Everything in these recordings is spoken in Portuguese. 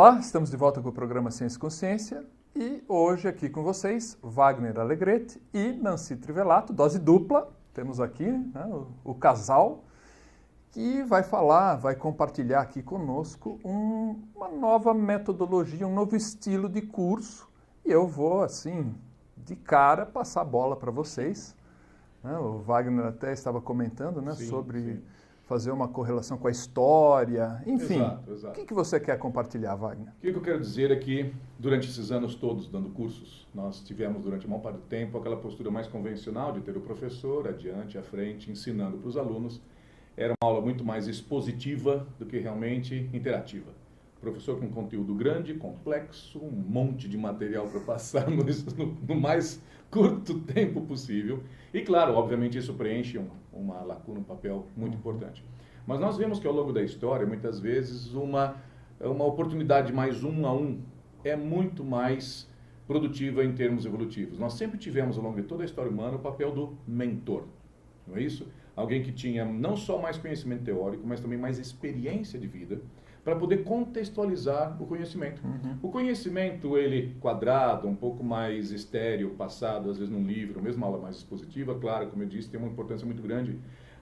Olá, estamos de volta com o programa Ciência e Consciência e hoje aqui com vocês, Wagner Alegretti e Nancy Trivelato, dose dupla. Temos aqui, né, o casal que vai falar, vai compartilhar aqui conosco uma nova metodologia, um novo estilo de curso. E eu vou, assim, de cara, passar a bola para vocês. Né? O Wagner até estava comentando, né, sobre fazer uma correlação com a história, enfim. Exato. O que você quer compartilhar, Wagner? O que eu quero dizer é que, durante esses anos todos dando cursos, nós tivemos, durante a maior parte do tempo, aquela postura mais convencional de ter o professor adiante, à frente, ensinando para os alunos. Era uma aula muito mais expositiva do que realmente interativa. O professor com conteúdo grande, complexo, um monte de material para passar no mais curto tempo possível. E, claro, obviamente isso preenche uma lacuna, um papel muito importante. Mas nós vemos que, ao longo da história, muitas vezes, uma oportunidade mais um a um é muito mais produtiva em termos evolutivos. Nós sempre tivemos, ao longo de toda a história humana, o papel do mentor, não é isso? Alguém que tinha não só mais conhecimento teórico, mas também mais experiência de vida, para poder contextualizar o conhecimento. O conhecimento, ele quadrado, um pouco mais estéril, passado, às vezes num livro, mesmo aula mais expositiva, claro, como eu disse, tem uma importância muito grande.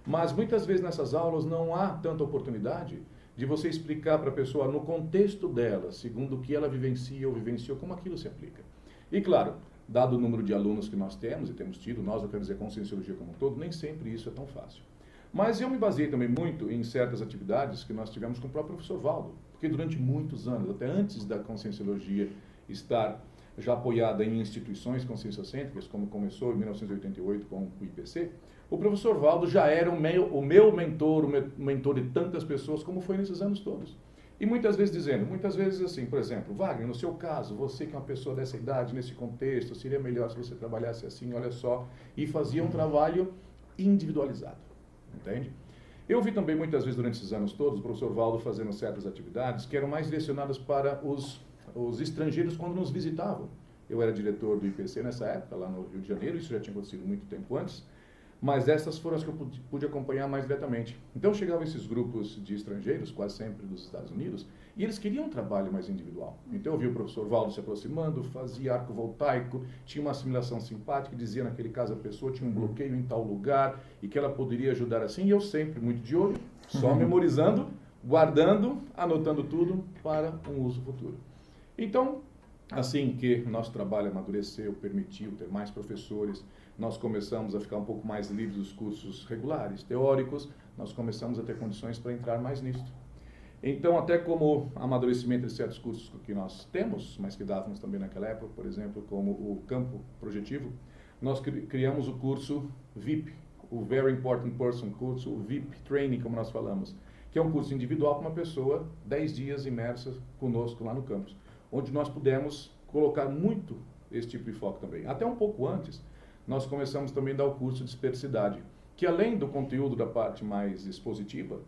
Mas muitas vezes nessas aulas não há tanta oportunidade de você explicar para a pessoa no contexto dela, segundo o que ela vivencia ou vivenciou, como aquilo se aplica. E claro, dado o número de alunos que nós temos e temos tido, nós, eu quero dizer, Conscienciologia como um todo, nem sempre isso é tão fácil. Mas eu me baseei também muito em certas atividades que nós tivemos com o próprio professor Valdo, porque durante muitos anos, até antes da Conscienciologia estar já apoiada em instituições conscienciocêntricas, como começou em 1988 com o IPC, o professor Valdo já era o meu mentor, o mentor de tantas pessoas, como foi nesses anos todos. E muitas vezes assim, por exemplo, Wagner, no seu caso, você que é uma pessoa dessa idade, nesse contexto, seria melhor se você trabalhasse assim, olha só, e fazia um trabalho individualizado, entende? Eu vi também muitas vezes durante esses anos todos o professor Valdo fazendo certas atividades que eram mais direcionadas para os estrangeiros quando nos visitavam. Eu era diretor do IPC nessa época, lá no Rio de Janeiro, isso já tinha acontecido muito tempo antes, mas essas foram as que eu pude acompanhar mais diretamente. Então chegavam esses grupos de estrangeiros, quase sempre dos Estados Unidos, e eles queriam um trabalho mais individual. Então eu vi o professor Valdo se aproximando, fazia arco voltaico, tinha uma assimilação simpática, dizia naquele caso a pessoa tinha um bloqueio em tal lugar e que ela poderia ajudar assim, e eu sempre muito de olho, só memorizando, guardando, anotando tudo para um uso futuro. Então, assim que o nosso trabalho amadureceu, permitiu ter mais professores, nós começamos a ficar um pouco mais livres dos cursos regulares, teóricos, nós começamos a ter condições para entrar mais nisso. Então, até como amadurecimento de certos cursos que nós temos, mas que dávamos também naquela época, por exemplo, como o campo projetivo, nós criamos o curso VIP, o Very Important Person curso, o VIP Training, como nós falamos, que é um curso individual para uma pessoa, 10 dias imersa conosco lá no campus, onde nós pudemos colocar muito esse tipo de foco também. Até um pouco antes, nós começamos também a dar o curso de Espercidade, que além do conteúdo da parte mais expositiva,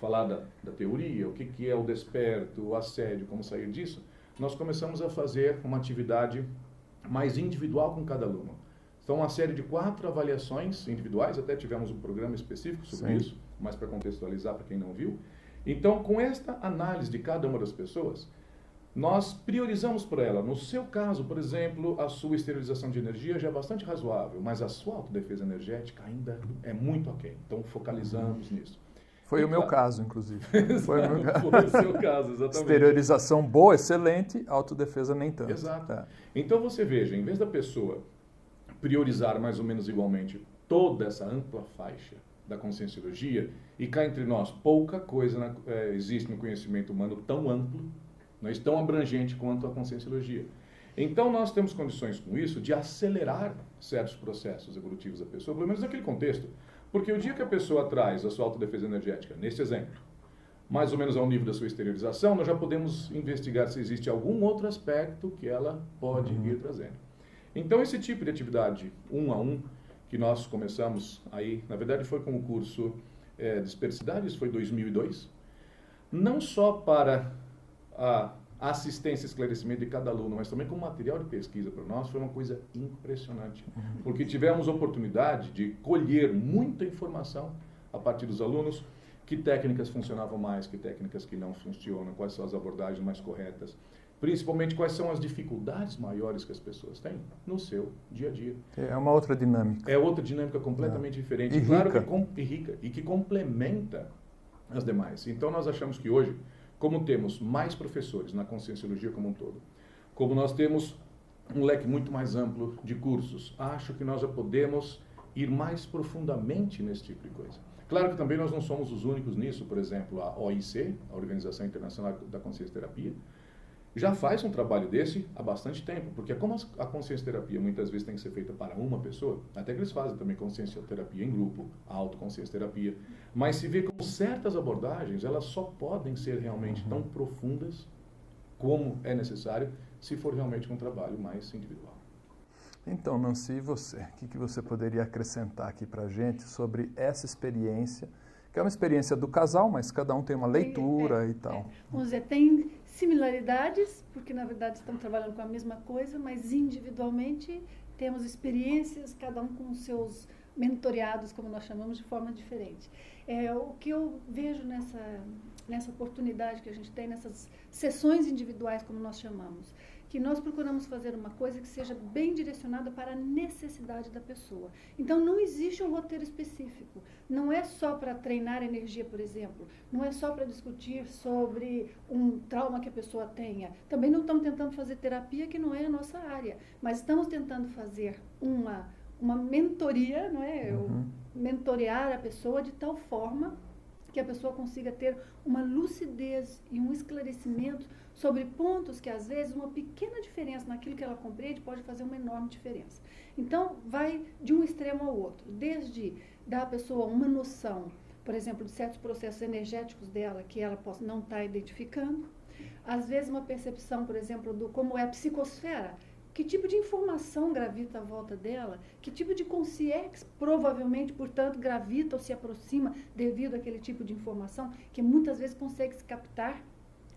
falar da teoria, o que é o desperto, o assédio, como sair disso, nós começamos a fazer uma atividade mais individual com cada aluno. Então, uma série de 4 avaliações individuais, até tivemos um programa específico sobre isso, mas para contextualizar para quem não viu. Então, com esta análise de cada uma das pessoas, nós priorizamos para ela. No seu caso, por exemplo, a sua esterilização de energia já é bastante razoável, mas a sua autodefesa energética ainda é muito aquém. Então, focalizamos nisso. Foi o meu caso, inclusive. Foi o seu caso, exatamente. Esterilização boa, excelente, autodefesa nem tanto. Exato. Então, você veja, em vez da pessoa priorizar mais ou menos igualmente toda essa ampla faixa da conscienciologia, e cá entre nós, pouca coisa existe no conhecimento humano tão amplo, mas tão abrangente quanto a conscienciologia. Então, nós temos condições com isso de acelerar certos processos evolutivos da pessoa, pelo menos naquele contexto. Porque o dia que a pessoa traz a sua autodefesa energética, nesse exemplo, mais ou menos ao nível da sua esterilização, nós já podemos investigar se existe algum outro aspecto que ela pode ir trazendo. Então, esse tipo de atividade, 1 a 1, que nós começamos aí, na verdade foi com o curso de Espercidade, isso foi em 2002, não só para a assistência e esclarecimento de cada aluno, mas também como material de pesquisa para nós, foi uma coisa impressionante. Porque tivemos oportunidade de colher muita informação a partir dos alunos, que técnicas funcionavam mais, que técnicas que não funcionam, quais são as abordagens mais corretas, principalmente quais são as dificuldades maiores que as pessoas têm no seu dia a dia. É uma outra dinâmica. É outra dinâmica completamente diferente. E claro rica. Que rica e que complementa as demais. Então nós achamos que hoje, como temos mais professores na Conscienciologia como um todo, como nós temos um leque muito mais amplo de cursos, acho que nós já podemos ir mais profundamente nesse tipo de coisa. Claro que também nós não somos os únicos nisso, por exemplo, a OIC, a Organização Internacional da Consciência Terapia, já faz um trabalho desse há bastante tempo, porque como a consciência terapia muitas vezes tem que ser feita para uma pessoa, até que eles fazem também consciência terapia em grupo, a autoconsciência terapia, mas se vê como certas abordagens, elas só podem ser realmente tão profundas como é necessário, se for realmente um trabalho mais individual. Então, Nancy, e você? O que você poderia acrescentar aqui para a gente sobre essa experiência, que é uma experiência do casal, mas cada um tem uma leitura e tal. Vamos dizer, tem similaridades, porque na verdade estamos trabalhando com a mesma coisa, mas individualmente temos experiências, cada um com os seus mentoreados, como nós chamamos, de forma diferente. O que eu vejo nessa oportunidade que a gente tem, nessas sessões individuais, como nós chamamos, que nós procuramos fazer uma coisa que seja bem direcionada para a necessidade da pessoa. Então, não existe um roteiro específico. Não é só para treinar energia, por exemplo. Não é só para discutir sobre um trauma que a pessoa tenha. Também não estamos tentando fazer terapia, que não é a nossa área. Mas estamos tentando fazer uma mentoria, não é? Mentorear a pessoa de tal forma que a pessoa consiga ter uma lucidez e um esclarecimento sobre pontos que, às vezes, uma pequena diferença naquilo que ela compreende pode fazer uma enorme diferença. Então, vai de um extremo ao outro, desde dar à pessoa uma noção, por exemplo, de certos processos energéticos dela que ela possa não estar identificando, às vezes uma percepção, por exemplo, do como é a psicosfera, que tipo de informação gravita à volta dela, que tipo de consciência provavelmente, portanto, gravita ou se aproxima devido àquele tipo de informação que muitas vezes consegue se captar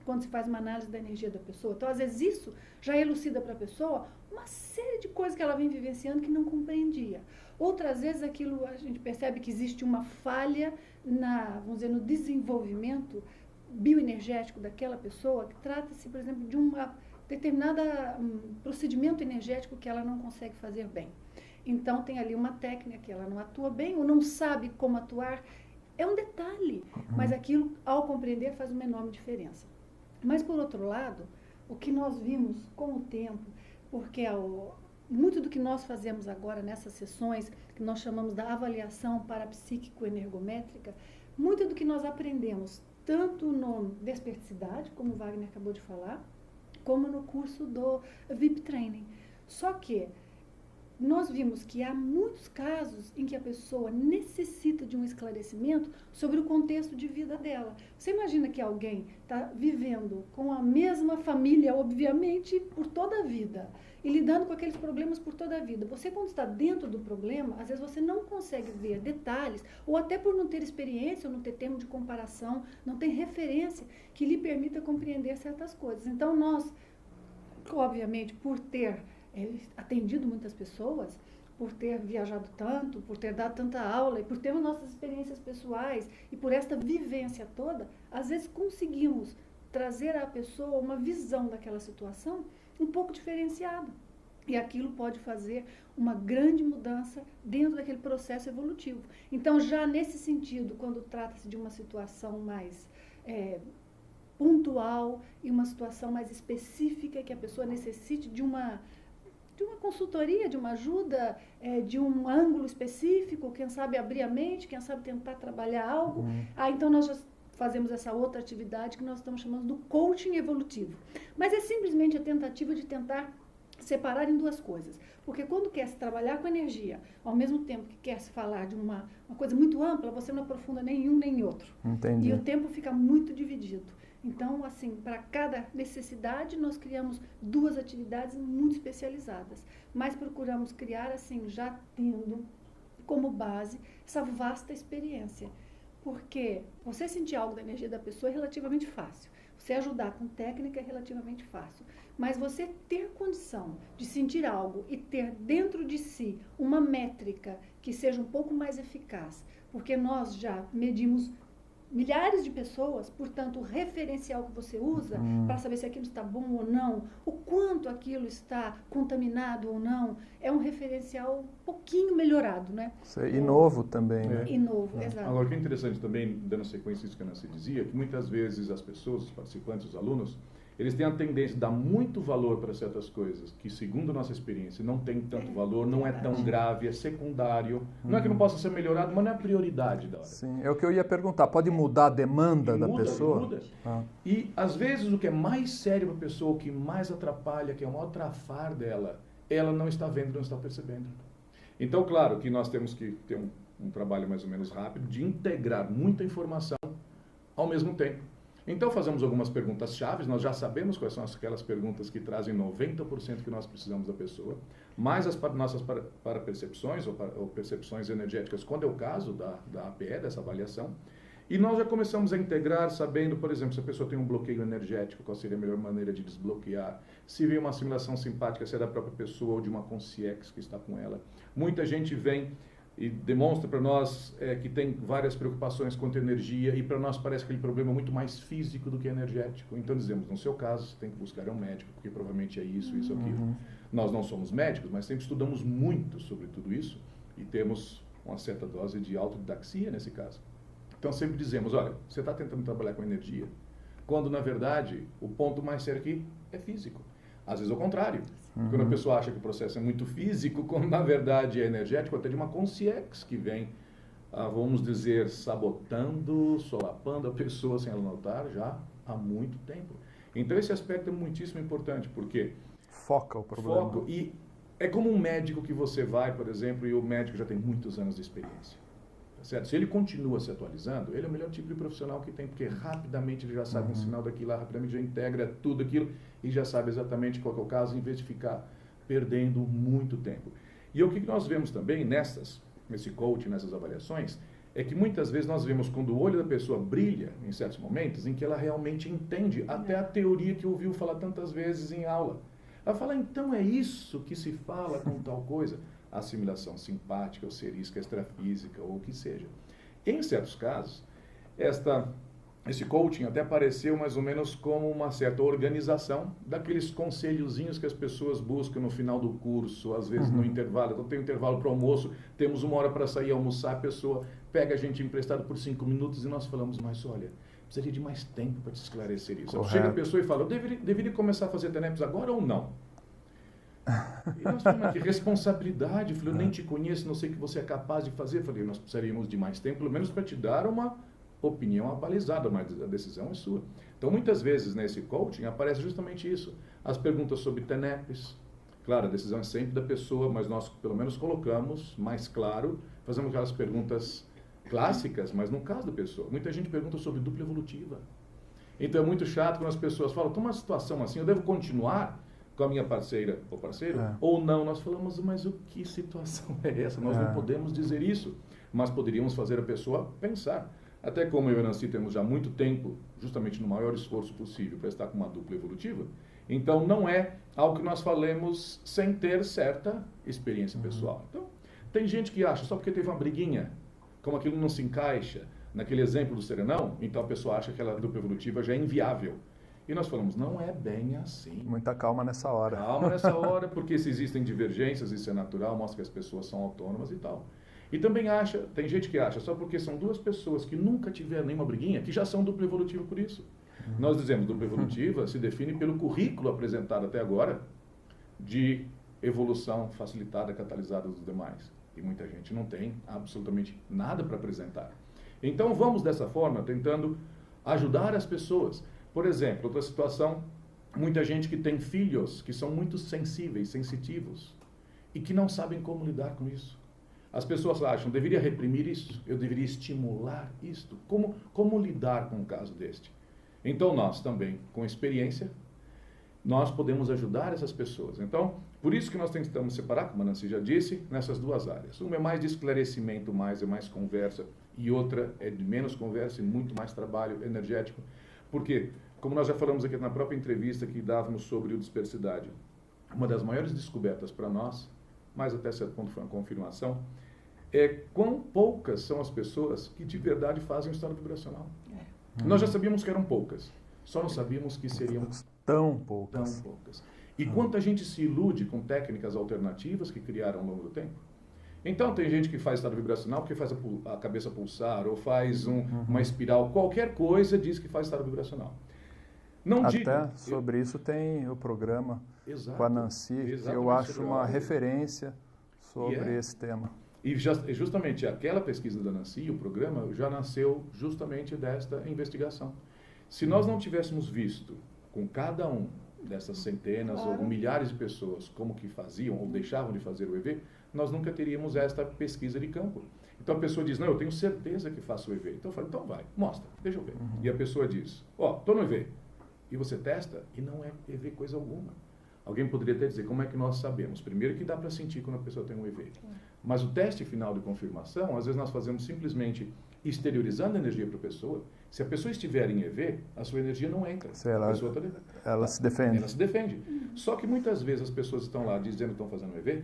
quando se faz uma análise da energia da pessoa. Então, às vezes, isso já elucida para a pessoa uma série de coisas que ela vem vivenciando que não compreendia. Outras vezes, aquilo a gente percebe que existe uma falha vamos dizer, no desenvolvimento bioenergético daquela pessoa, que trata-se, por exemplo, de uma determinado procedimento energético que ela não consegue fazer bem. Então, tem ali uma técnica que ela não atua bem ou não sabe como atuar. É um detalhe, mas aquilo, ao compreender, faz uma enorme diferença. Mas, por outro lado, o que nós vimos com o tempo, porque muito do que nós fazemos agora nessas sessões, que nós chamamos da avaliação parapsíquico-energométrica, muito do que nós aprendemos, tanto no Desperticidade, como o Wagner acabou de falar, como no curso do VIP Training. Só que nós vimos que há muitos casos em que a pessoa necessita de um esclarecimento sobre o contexto de vida dela. Você imagina que alguém está vivendo com a mesma família, obviamente, por toda a vida, e lidando com aqueles problemas por toda a vida. Você, quando está dentro do problema, às vezes você não consegue ver detalhes, ou até por não ter experiência, ou não ter termo de comparação, não tem referência que lhe permita compreender certas coisas. Então, nós, obviamente, por ter atendido muitas pessoas, por ter viajado tanto, por ter dado tanta aula e por termos nossas experiências pessoais e por esta vivência toda, às vezes conseguimos trazer à pessoa uma visão daquela situação um pouco diferenciada. E aquilo pode fazer uma grande mudança dentro daquele processo evolutivo. Então, já nesse sentido, quando trata-se de uma situação mais pontual e uma situação mais específica, que a pessoa necessite de uma consultoria, de uma ajuda, de um ângulo específico, quem sabe abrir a mente, quem sabe tentar trabalhar algo. Então nós já fazemos essa outra atividade que nós estamos chamando do coaching evolutivo. Mas é simplesmente a tentativa de tentar separar em duas coisas. Porque quando quer se trabalhar com energia, ao mesmo tempo que quer se falar de uma coisa muito ampla, você não aprofunda nenhum nem outro. Entendi. E o tempo fica muito dividido. Então, assim, para cada necessidade, nós criamos duas atividades muito especializadas. Mas procuramos criar, assim, já tendo como base essa vasta experiência. Porque você sentir algo da energia da pessoa é relativamente fácil. Você ajudar com técnica é relativamente fácil. Mas você ter condição de sentir algo e ter dentro de si uma métrica que seja um pouco mais eficaz, porque nós já medimos milhares de pessoas, portanto, o referencial que você usa para saber se aquilo está bom ou não, o quanto aquilo está contaminado ou não, é um referencial um pouquinho melhorado, né? E novo também, né? E novo, exato. Agora, o que é interessante também, dando sequência a isso que a Nancy dizia, que muitas vezes as pessoas, os participantes, os alunos, eles têm a tendência de dar muito valor para certas coisas que, segundo a nossa experiência, não tem tanto valor, não é tão grave, é secundário. Não é que não possa ser melhorado, mas não é a prioridade da hora. Sim, é o que eu ia perguntar. Pode mudar a demanda da pessoa? Muda. E, às vezes, o que é mais sério para a pessoa, o que mais atrapalha, que é o maior trafar dela, ela não está vendo, não está percebendo. Então, claro que nós temos que ter um trabalho mais ou menos rápido de integrar muita informação ao mesmo tempo. Então, fazemos algumas perguntas chaves, nós já sabemos quais são aquelas perguntas que trazem 90% que nós precisamos da pessoa, mais as nossas para percepções ou percepções energéticas, quando é o caso da APE, dessa avaliação, e nós já começamos a integrar, sabendo, por exemplo, se a pessoa tem um bloqueio energético, qual seria a melhor maneira de desbloquear, se vem uma assimilação simpática, se é da própria pessoa ou de uma consciex que está com ela. Muita gente vem e demonstra para nós que tem várias preocupações quanto à energia, e para nós parece aquele problema muito mais físico do que energético. Então dizemos, no seu caso, você tem que buscar um médico, porque provavelmente é isso, aquilo. Nós não somos médicos, mas sempre estudamos muito sobre tudo isso e temos uma certa dose de autodidaxia nesse caso. Então sempre dizemos, olha, você está tentando trabalhar com energia, quando na verdade o ponto mais sério aqui é físico. Às vezes é o contrário. Quando a pessoa acha que o processo é muito físico, quando na verdade é energético, até de uma consciex que vem, vamos dizer, sabotando, solapando a pessoa sem ela notar já há muito tempo. Então esse aspecto é muitíssimo importante, porque foca o problema. E é como um médico que você vai, por exemplo, e o médico já tem muitos anos de experiência. Certo? Se ele continua se atualizando, ele é o melhor tipo de profissional que tem, porque rapidamente ele já sabe um sinal daquilo lá, rapidamente já integra tudo aquilo e já sabe exatamente qual é o caso, em vez de ficar perdendo muito tempo. E o que nós vemos também nesse coaching, nessas avaliações, é que muitas vezes nós vemos quando o olho da pessoa brilha, em certos momentos, em que ela realmente entende até a teoria que ouviu falar tantas vezes em aula. Ela fala, então é isso que se fala com tal coisa. Assimilação simpática, ou serística, extrafísica, ou o que seja. Em certos casos, esse coaching até apareceu mais ou menos como uma certa organização daqueles conselhozinhos que as pessoas buscam no final do curso, às vezes no intervalo. Então tem um intervalo para o almoço, temos 1 hora para sair almoçar, a pessoa pega a gente emprestado por 5 minutos e nós falamos, mas olha, precisaria de mais tempo para te esclarecer isso. Chega a pessoa e fala, eu deveria começar a fazer TENEPS agora ou não? E nós falamos, que responsabilidade. Eu falei, eu nem te conheço, não sei o que você é capaz de fazer. Eu falei, nós precisaríamos de mais tempo, pelo menos para te dar uma opinião abalizada, mas a decisão é sua. Então, muitas vezes, nesse coaching, aparece justamente isso. As perguntas sobre TENEPS. Claro, a decisão é sempre da pessoa, mas nós, pelo menos, colocamos mais claro, fazemos aquelas perguntas clássicas, mas no caso da pessoa. Muita gente pergunta sobre dupla evolutiva. Então, é muito chato quando as pessoas falam, tem uma situação assim, eu devo continuar com a minha parceira ou parceiro, ou não. Nós falamos, mas que situação é essa? Nós não podemos dizer isso, mas poderíamos fazer a pessoa pensar. Até como eu e a Nancy temos já muito tempo, justamente no maior esforço possível, para estar com uma dupla evolutiva, então não é algo que nós falemos sem ter certa experiência pessoal. Então, tem gente que acha, só porque teve uma briguinha, como aquilo não se encaixa naquele exemplo do serenão, então a pessoa acha que aquela dupla evolutiva já é inviável. E nós falamos, não é bem assim. Muita calma nessa hora. Calma nessa hora, porque se existem divergências, isso é natural, mostra que as pessoas são autônomas e tal. E também tem gente que acha, só porque são 2 pessoas que nunca tiveram nenhuma briguinha, que já são dupla evolutiva por isso. Nós dizemos, dupla evolutiva se define pelo currículo apresentado até agora de evolução facilitada, catalisada dos demais. E muita gente não tem absolutamente nada para apresentar. Então vamos dessa forma, tentando ajudar as pessoas. Por exemplo, outra situação, muita gente que tem filhos que são muito sensíveis, sensitivos, e que não sabem como lidar com isso. As pessoas acham, deveria reprimir isso? Eu deveria estimular isto? Como lidar com um caso deste? Então nós também, com experiência, nós podemos ajudar essas pessoas. Então, por isso que nós tentamos separar, como a Nancy já disse, nessas 2 áreas. Uma é mais de esclarecimento, é mais conversa, e outra é de menos conversa e muito mais trabalho energético. Porque, como nós já falamos aqui na própria entrevista que dávamos sobre o dispersidade, uma das maiores descobertas para nós, mas até certo ponto foi uma confirmação, quão poucas são as pessoas que de verdade fazem o estado vibracional. Nós já sabíamos que eram poucas, só não sabíamos que seriam tão poucas. Tão poucas. E quanta gente se ilude com técnicas alternativas que criaram ao longo do tempo. Então, tem gente que faz estado vibracional porque faz a cabeça pulsar, ou faz uma espiral, qualquer coisa diz que faz estado vibracional. Não Até sobre isso tem o programa com a Nancy, que eu acho uma referência sobre esse tema. E justamente aquela pesquisa da Nancy, o programa, já nasceu justamente desta investigação. Se nós não tivéssemos visto com cada um dessas centenas ou milhares de pessoas como que faziam ou deixavam de fazer o EV, nós nunca teríamos esta pesquisa de campo. Então a pessoa diz, não, eu tenho certeza que faço o EV. Então eu falo, então vai, mostra, deixa eu ver. E a pessoa diz, tô no EV. E você testa e não é EV coisa alguma. Alguém poderia até dizer, como é que nós sabemos? Primeiro que dá para sentir quando a pessoa tem um EV. Mas o teste final de confirmação, às vezes nós fazemos simplesmente exteriorizando a energia para a pessoa. Se a pessoa estiver em EV, a sua energia não entra. Ela se defende. Ela se defende. Só que muitas vezes as pessoas estão lá dizendo que estão fazendo EV,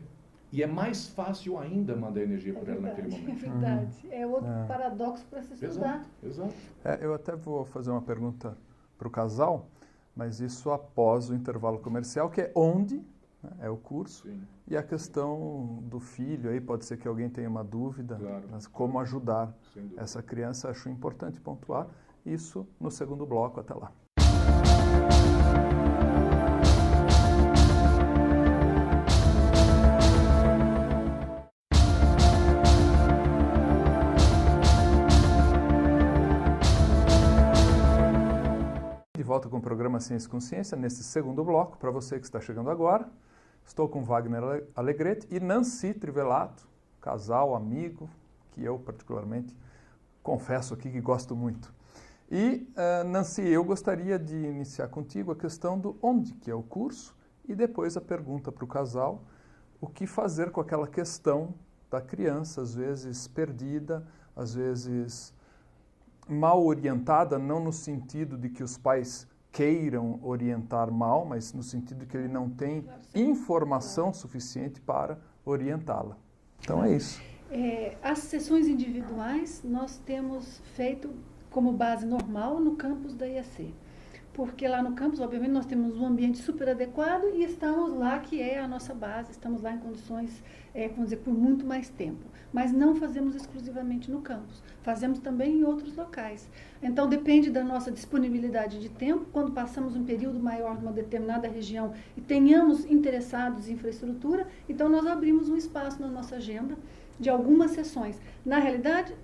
e é mais fácil ainda mandar energia para ela naquele momento. É verdade. É outro paradoxo para se estudar. Exato. Eu até vou fazer uma pergunta para o casal, mas isso após o intervalo comercial, que é onde, né, é o curso. Sim. E a questão do filho, aí pode ser que alguém tenha uma dúvida, mas como ajudar essa criança, acho importante pontuar isso no segundo bloco. Até lá. De volta com o programa Ciência e Consciência, nesse segundo bloco, para você que está chegando agora. Estou com Wagner Alegretti e Nancy Trivelato, casal, amigo, que eu particularmente confesso aqui que gosto muito. E, Nancy, eu gostaria de iniciar contigo a questão do onde que é o curso e depois a pergunta para o casal, o que fazer com aquela questão da criança, às vezes perdida, às vezes mal orientada, não no sentido de que os pais queiram orientar mal, mas no sentido de que ele não tem informação suficiente para orientá-la. Então é isso. As sessões individuais nós temos feito como base normal no campus da IAC. Porque lá no campus, obviamente, nós temos um ambiente super adequado e estamos lá, que é a nossa base, estamos lá em condições, vamos dizer, por muito mais tempo. Mas não fazemos exclusivamente no campus, fazemos também em outros locais. Então, depende da nossa disponibilidade de tempo, quando passamos um período maior numa determinada região e tenhamos interessados em infraestrutura, então nós abrimos um espaço na nossa agenda de algumas sessões. Na realidade,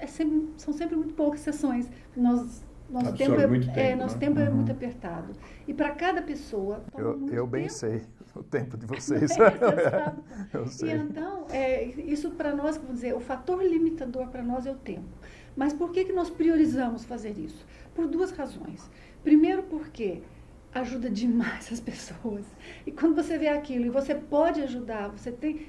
são sempre muito poucas sessões. Nosso tempo é muito apertado. E para cada pessoa... Eu bem sei o tempo de vocês. Eu sei. E então, isso para nós, vamos dizer, o fator limitador para nós é o tempo. Mas por que nós priorizamos fazer isso? Por duas razões. Primeiro, porque ajuda demais as pessoas. E quando você vê aquilo e você pode ajudar,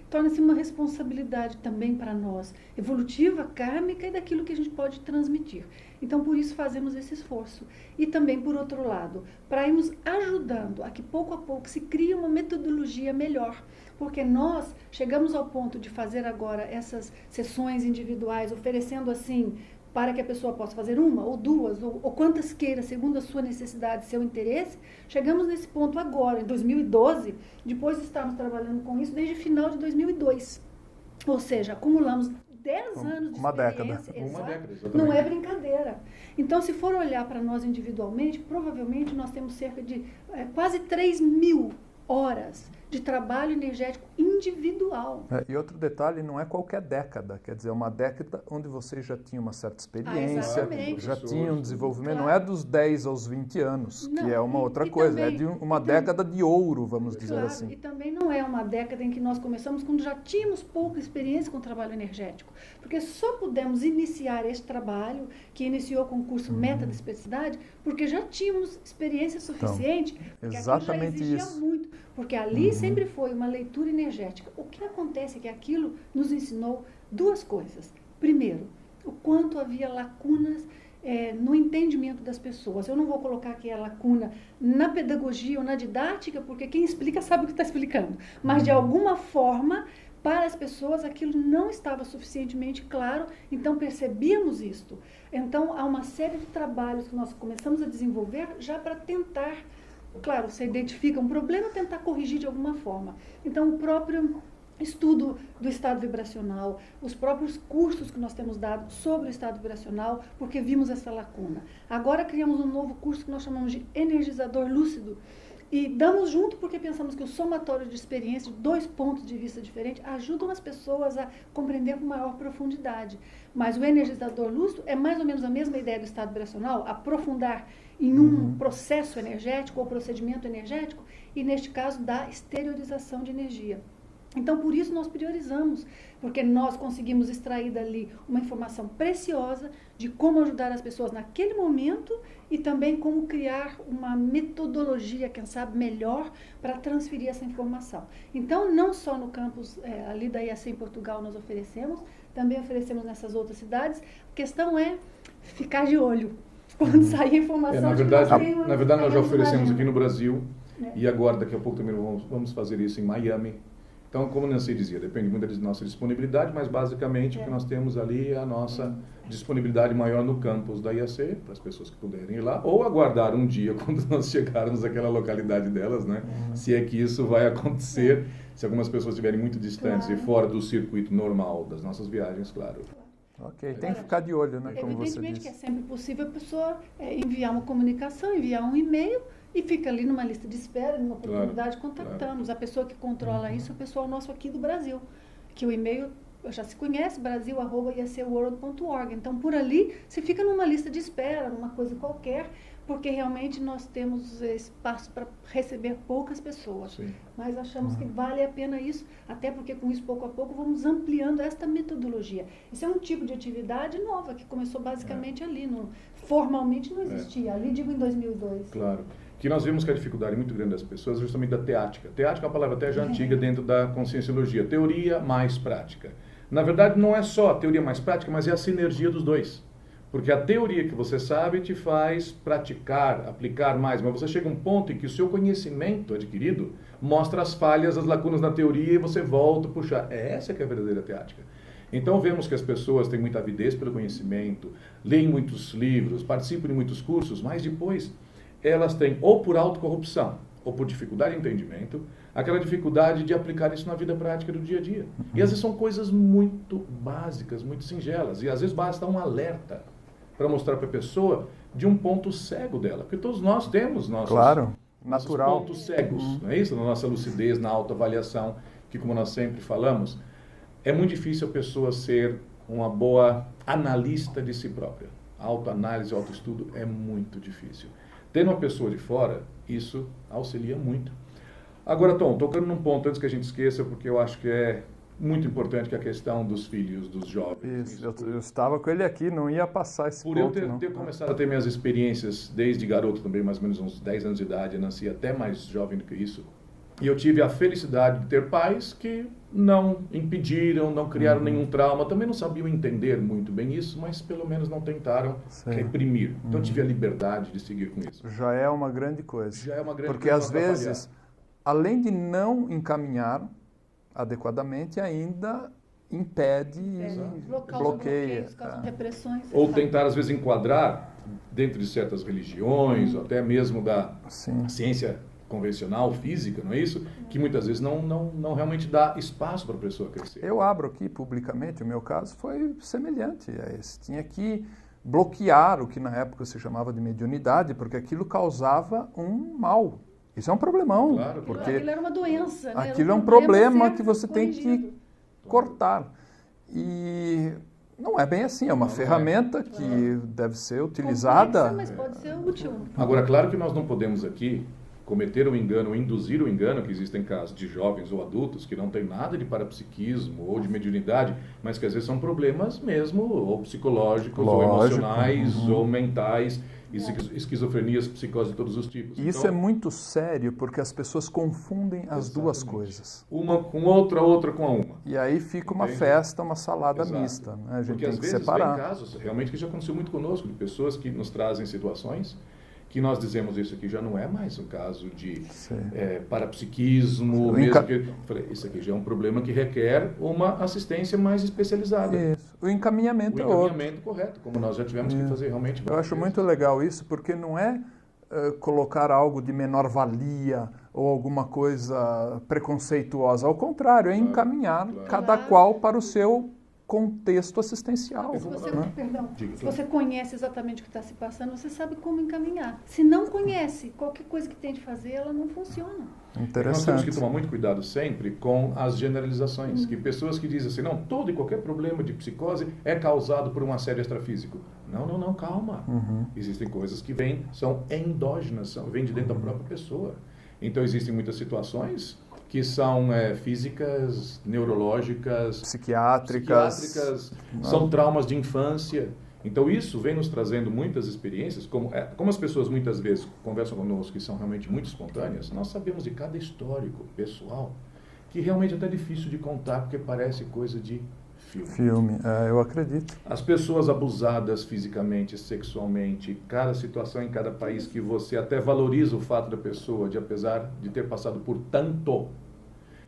torna-se uma responsabilidade também para nós, evolutiva, kármica e daquilo que a gente pode transmitir. Então, por isso fazemos esse esforço. E também, por outro lado, para irmos ajudando a que pouco a pouco se crie uma metodologia melhor. Porque nós chegamos ao ponto de fazer agora essas sessões individuais, oferecendo assim, para que a pessoa possa fazer uma ou duas, ou quantas queira, segundo a sua necessidade, seu interesse. Chegamos nesse ponto agora, em 2012, depois de estarmos trabalhando com isso desde final de 2002. Ou seja, acumulamos 10 anos de uma experiência. Década. Uma década, exatamente. Não é brincadeira. Então, se for olhar para nós individualmente, provavelmente nós temos cerca de quase 3.000 horas de trabalho energético individual. E outro detalhe, não é qualquer década, quer dizer, é uma década onde você já tinha uma certa experiência, já tinha um desenvolvimento, não é dos 10 aos 20 anos, não, que é uma outra coisa, também, é de uma década de ouro, vamos dizer assim. E também não é uma década em que nós começamos quando já tínhamos pouca experiência com o trabalho energético, porque só pudemos iniciar este trabalho, que iniciou com o curso Meta da Especificidade, porque já tínhamos experiência suficiente, porque exatamente aquilo já exigia isso. muito, porque ali sempre foi uma leitura energética. O que acontece é que aquilo nos ensinou duas coisas. Primeiro, o quanto havia lacunas no entendimento das pessoas. Eu não vou colocar aqui a lacuna na pedagogia ou na didática, porque quem explica sabe o que está explicando. Mas, de alguma forma, para as pessoas aquilo não estava suficientemente claro, então percebíamos isto. Então há uma série de trabalhos que nós começamos a desenvolver já para tentar, claro, você identifica um problema, tentar corrigir de alguma forma. Então o próprio estudo do estado vibracional, os próprios cursos que nós temos dado sobre o estado vibracional, porque vimos essa lacuna. Agora criamos um novo curso que nós chamamos de energizador lúcido, e damos junto porque pensamos que o somatório de experiências, de 2 pontos de vista diferentes, ajudam as pessoas a compreender com maior profundidade. Mas o energizador lúcido é mais ou menos a mesma ideia do estado vibracional, aprofundar em um processo energético ou procedimento energético, e neste caso da exteriorização de energia. Então, por isso nós priorizamos, porque nós conseguimos extrair dali uma informação preciosa de como ajudar as pessoas naquele momento e também como criar uma metodologia, quem sabe, melhor para transferir essa informação. Então, não só no campus ali da IAC em Portugal nós oferecemos, também oferecemos nessas outras cidades. A questão é ficar de olho quando sair a informação. Na verdade, nós já oferecemos aqui no Brasil e agora, daqui a pouco, também vamos fazer isso em Miami. Então, como Nancy dizia, depende muito da nossa disponibilidade, mas basicamente o que nós temos ali é a nossa disponibilidade maior no campus da IAC, para as pessoas que puderem ir lá, ou aguardar um dia quando nós chegarmos àquela localidade delas, né? Se é que isso vai acontecer, se algumas pessoas estiverem muito distantes e fora do circuito normal das nossas viagens, claro. Ok, tem que ficar de olho, né, como você disse. Evidentemente que é sempre possível a pessoa enviar uma comunicação, enviar um e-mail, e fica ali numa lista de espera, numa oportunidade, contactamos. A pessoa que controla isso é o pessoal nosso aqui do Brasil, que o e-mail já se conhece, brasil@iacworld.org. Então, por ali, você fica numa lista de espera, numa coisa qualquer, porque realmente nós temos espaço para receber poucas pessoas. Sim. Mas achamos que vale a pena isso, até porque com isso, pouco a pouco, vamos ampliando esta metodologia. Isso é um tipo de atividade nova, que começou basicamente ali, formalmente não existia, ali digo em 2002. Claro. Que nós vimos que a dificuldade muito grande das pessoas é justamente da teática. Teática é uma palavra até já antiga dentro da conscienciologia. Teoria mais prática. Na verdade, não é só a teoria mais prática, mas é a sinergia dos dois. Porque a teoria que você sabe te faz praticar, aplicar mais, mas você chega a um ponto em que o seu conhecimento adquirido mostra as falhas, as lacunas na teoria e você volta a puxar. Essa que é a verdadeira teática. Então vemos que as pessoas têm muita avidez pelo conhecimento, leem muitos livros, participam de muitos cursos, mas depois elas têm, ou por autocorrupção, ou por dificuldade de entendimento, aquela dificuldade de aplicar isso na vida prática do dia a dia. E às vezes são coisas muito básicas, muito singelas, e às vezes basta um alerta para mostrar para a pessoa de um ponto cego dela, porque todos nós temos nossos pontos cegos, não é isso? Na nossa lucidez, na autoavaliação, que como nós sempre falamos, é muito difícil a pessoa ser uma boa analista de si própria. A autoanálise, autoestudo é muito difícil. Tendo uma pessoa de fora, isso auxilia muito. Agora, Tom, tocando num ponto antes que a gente esqueça, porque eu acho que é muito importante, que é a questão dos filhos, dos jovens. Isso, eu estava com ele aqui, não ia passar esse ponto. Por eu ter começado a ter minhas experiências desde garoto também, mais ou menos uns 10 anos de idade, eu nasci até mais jovem do que isso, e eu tive a felicidade de ter pais que não impediram, não criaram nenhum trauma, também não sabiam entender muito bem isso, mas pelo menos não tentaram reprimir. Então eu tive a liberdade de seguir com isso. Já é uma grande coisa. Já é uma grande porque coisa. Porque às vezes, além de não encaminhar adequadamente, ainda impede e bloqueia. Repressões, ou tentar às vezes enquadrar dentro de certas religiões, ou até mesmo da ciência convencional, física, não é isso? Que muitas vezes não realmente dá espaço para a pessoa crescer. Eu abro aqui publicamente, o meu caso foi semelhante a esse. Tinha que bloquear o que na época se chamava de mediunidade, porque aquilo causava um mal. Isso é um problemão. Claro, porque aquilo era uma doença. Né? Aquilo é um problema que você tem que cortar. E não é bem assim, é uma ferramenta que deve ser utilizada. Complexa, mas pode ser útil. Agora, claro que nós não podemos aqui cometer o engano ou induzir o engano, que existem casos de jovens ou adultos que não tem nada de parapsiquismo ou de mediunidade, mas que às vezes são problemas mesmo, ou psicológicos, ou emocionais, ou mentais, esquizofrenias, psicose de todos os tipos. Isso então, é muito sério, porque as pessoas confundem as duas coisas. Uma com outra, outra com a uma. E aí fica uma festa, uma salada mista. Né? A gente porque tem às que vezes separar. Tem casos, realmente, que já aconteceu muito conosco, de pessoas que nos trazem situações que nós dizemos isso aqui já não é mais um caso de Sim. parapsiquismo, mesmo que, eu falei, isso aqui já é um problema que requer uma assistência mais especializada. Isso. O encaminhamento é outro. O encaminhamento correto, como nós já tivemos que fazer realmente. Eu acho muito legal isso, porque não é colocar algo de menor valia ou alguma coisa preconceituosa. Ao contrário, é encaminhar cada qual para o seu contexto assistencial. Se você, né? perdão, se você conhece exatamente o que está se passando, você sabe como encaminhar. Se não conhece, qualquer coisa que tente fazer, ela não funciona. Interessante. Nós temos que tomar muito cuidado sempre com as generalizações, que pessoas que dizem assim, não, todo e qualquer problema de psicose é causado por um assédio extrafísico. Não, calma. Existem coisas que são endógenas, vêm de dentro da própria pessoa. Então existem muitas situações que são físicas, neurológicas, psiquiátricas, são traumas de infância. Então isso vem nos trazendo muitas experiências, como as pessoas muitas vezes conversam conosco que são realmente muito espontâneas, nós sabemos de cada histórico pessoal que realmente é até difícil de contar, porque parece coisa de filme. Eu acredito. As pessoas abusadas fisicamente, sexualmente, cada situação em cada país que você até valoriza o fato da pessoa, apesar de ter passado por tanto,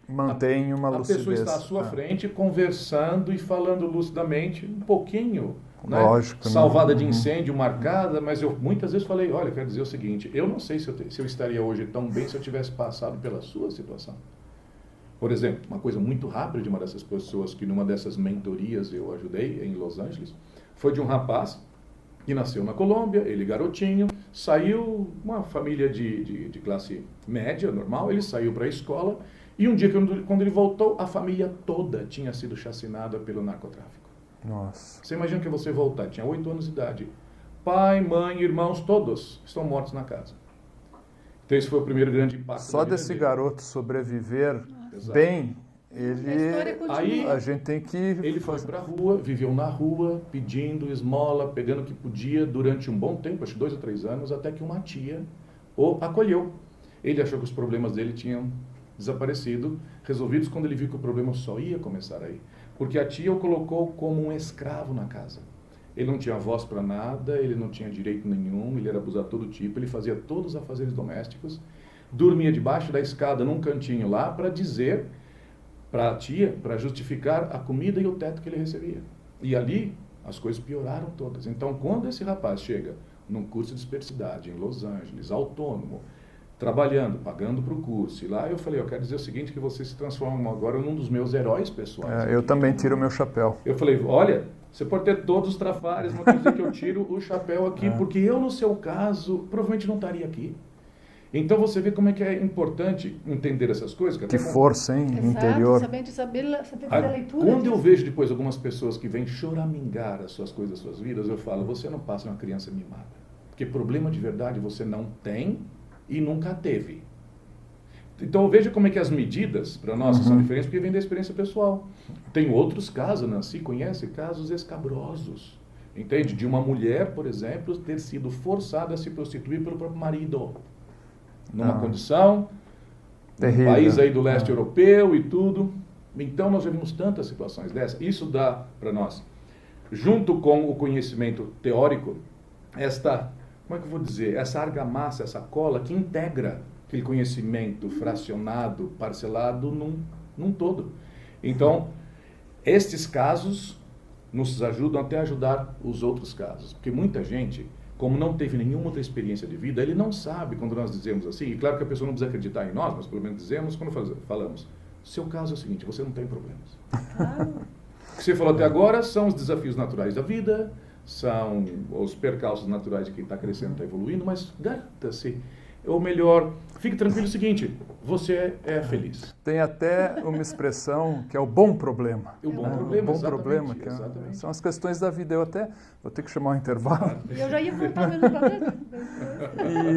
mantém uma lucidez. A pessoa está à sua frente, conversando e falando lucidamente, um pouquinho, né? Lógico, salvada de incêndio, marcada, mas eu muitas vezes falei, olha, quero dizer o seguinte, eu não sei se eu estaria hoje tão bem se eu tivesse passado pela sua situação. Por exemplo, uma coisa muito rápida de uma dessas pessoas que numa dessas mentorias eu ajudei em Los Angeles, foi de um rapaz que nasceu na Colômbia, ele garotinho, saiu, uma família de classe média, normal, ele saiu para a escola e um dia quando ele voltou, a família toda tinha sido chacinada pelo narcotráfico. Nossa. Você imagina que você voltar, tinha 8 anos de idade, pai, mãe, irmãos, todos estão mortos na casa. Então esse foi o primeiro grande impacto. Só desse dele. garoto sobreviver Exato. bem, a gente tem que... Ele foi para a rua, viveu na rua, pedindo esmola, pegando o que podia durante um bom tempo, acho que 2 ou 3 anos, até que uma tia o acolheu. Ele achou que os problemas dele tinham desaparecido, resolvidos quando ele viu que o problema só ia começar aí. Porque a tia o colocou como um escravo na casa. Ele não tinha voz para nada, ele não tinha direito nenhum, ele era abusado de todo tipo, ele fazia todos os afazeres domésticos, dormia debaixo da escada num cantinho lá para dizer para a tia, para justificar a comida e o teto que ele recebia. E ali as coisas pioraram todas. Então quando esse rapaz chega num curso de especificidade em Los Angeles, autônomo, trabalhando, pagando para o curso, e lá eu falei, eu quero dizer o seguinte, que você se transforma agora num dos meus heróis pessoais. Eu também tiro o meu chapéu. Eu falei, olha, você pode ter todos os trafares, mas quer dizer que eu tiro o chapéu aqui, porque eu, no seu caso, provavelmente não estaria aqui. Então você vê como é que é importante entender essas coisas. Que força, hein? Exato, Interior. saber fazer a leitura. Quando eu vejo depois algumas pessoas que vêm choramingar as suas coisas, as suas vidas, eu falo, você não passa uma criança mimada. Porque problema de verdade você não tem e nunca teve. Então veja como é que as medidas para nós são diferentes, porque vem da experiência pessoal. Tem outros casos, Nancy conhece casos escabrosos. Entende? De uma mulher, por exemplo, ter sido forçada a se prostituir pelo próprio marido. Numa condição, terrível. Um país aí do leste europeu e tudo. Então nós já vimos tantas situações dessas. Isso dá para nós, junto com o conhecimento teórico, como é que eu vou dizer, essa argamassa, essa cola que integra aquele conhecimento fracionado, parcelado num todo. Então, estes casos nos ajudam até a ajudar os outros casos. Porque muita gente, como não teve nenhuma outra experiência de vida, ele não sabe quando nós dizemos assim, e claro que a pessoa não precisa acreditar em nós, mas pelo menos dizemos quando falamos, seu caso é o seguinte, você não tem problemas. O que você falou até agora são os desafios naturais da vida, são os percalços naturais de quem está crescendo, está evoluindo, mas garanta-se, ou melhor, fique tranquilo o seguinte, você é feliz. Tem até uma expressão que é o bom problema. O bom problema, o bom problema, que são as questões da vida. Eu até vou ter que chamar um intervalo. E eu já ia contar mesmo para